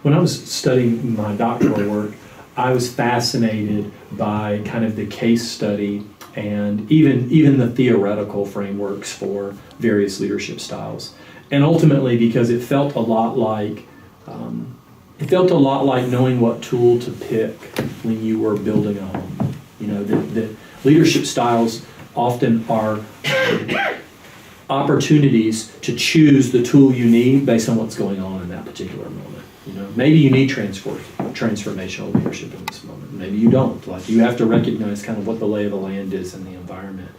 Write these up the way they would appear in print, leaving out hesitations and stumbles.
when I was studying my doctoral work, I was fascinated by kind of the case study and even the theoretical frameworks for various leadership styles. And ultimately, because it felt a lot like knowing what tool to pick when you were building a home. You know, the leadership styles often are opportunities to choose the tool you need based on what's going on in that particular moment. You know, maybe you need transformational leadership in this moment. Maybe you don't. Like, you have to recognize kind of what the lay of the land is in the environment.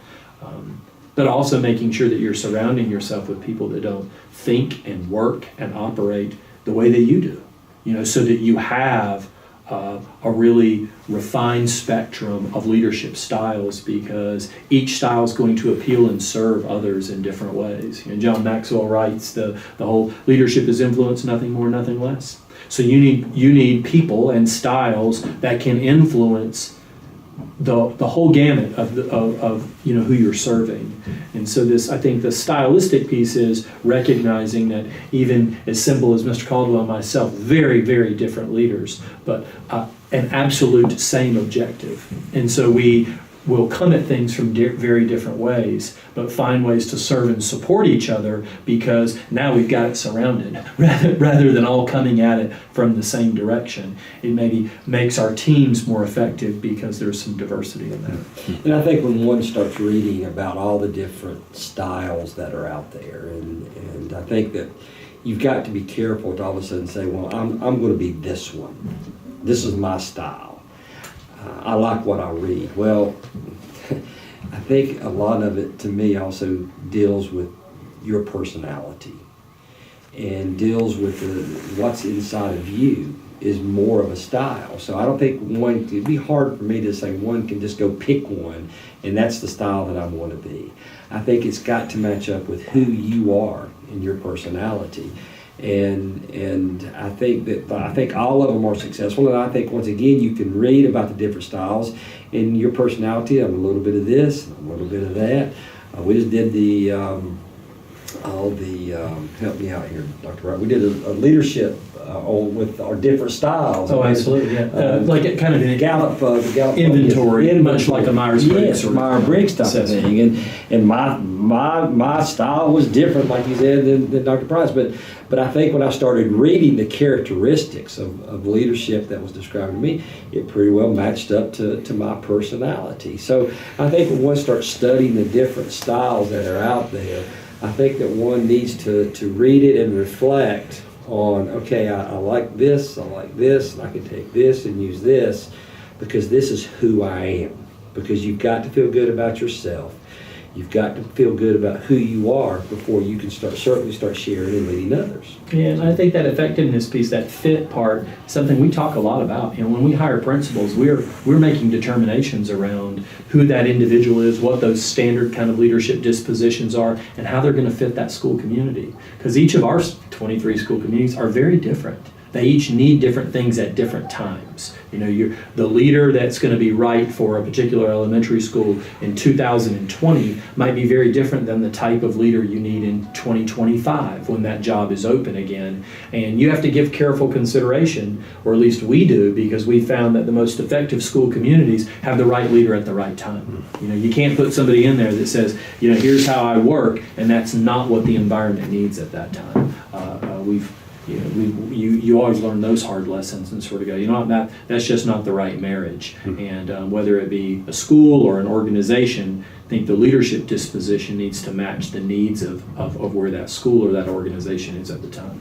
But also making sure that you're surrounding yourself with people that don't think and work and operate the way that you do. You know, so that you have a really refined spectrum of leadership styles, because each style is going to appeal and serve others in different ways. You know, John Maxwell writes the whole leadership is influence, nothing more, nothing less. So you need people and styles that can influence the whole gamut of you know, who you're serving. And so I think the stylistic piece is recognizing that even as simple as Mr. Caldwell and myself, very, very different leaders, but an absolute same objective. And so we will come at things from very different ways, but find ways to serve and support each other, because now we've got it surrounded rather than all coming at it from the same direction. It maybe makes our teams more effective because there's some diversity in that. And I think when one starts reading about all the different styles that are out there, and I think that you've got to be careful to all of a sudden say, well, I'm going to be this one. This is my style. I like what I read. Well, I think a lot of it, to me, also deals with your personality and deals with what's inside of you is more of a style. So I don't think it'd be hard for me to say one can just go pick one and that's the style that I want to be. I think it's got to match up with who you are and your personality. And I think all of them are successful, and I think once again you can read about the different styles in your personality. I'm a little bit of this, a little bit of that. We just did help me out here, Dr. Wright. We did a leadership with our different styles. Oh, absolutely, yeah. Like it kind of an Gallup inventory, much like a Myers-Briggs. Yes, Myers-Briggs type of thing. And my style was different, like you said, than Dr. Price. But I think when I started reading the characteristics of leadership that was described to me, it pretty well matched up to my personality. So I think when one starts studying the different styles that are out there, I think that one needs to read it and reflect on, okay, I like this, and I can take this and use this, because this is who I am. Because you've got to feel good about yourself. You've got to feel good about who you are before you can certainly start sharing and leading others. Yeah, and I think that effectiveness piece, that fit part, something we talk a lot about. You know, when we hire principals, we're making determinations around who that individual is, what those standard kind of leadership dispositions are, and how they're going to fit that school community. Because each of our 23 school communities are very different. They each need different things at different times. You know, the leader that's going to be right for a particular elementary school in 2020 might be very different than the type of leader you need in 2025 when that job is open again. And you have to give careful consideration, or at least we do, because we found that the most effective school communities have the right leader at the right time. You know, you can't put somebody in there that says, you know, here's how I work, and that's not what the environment needs at that time. You always learn those hard lessons and sort of go, you know what, that's just not the right marriage. And whether it be a school or an organization, I think the leadership disposition needs to match the needs of where that school or that organization is at the time.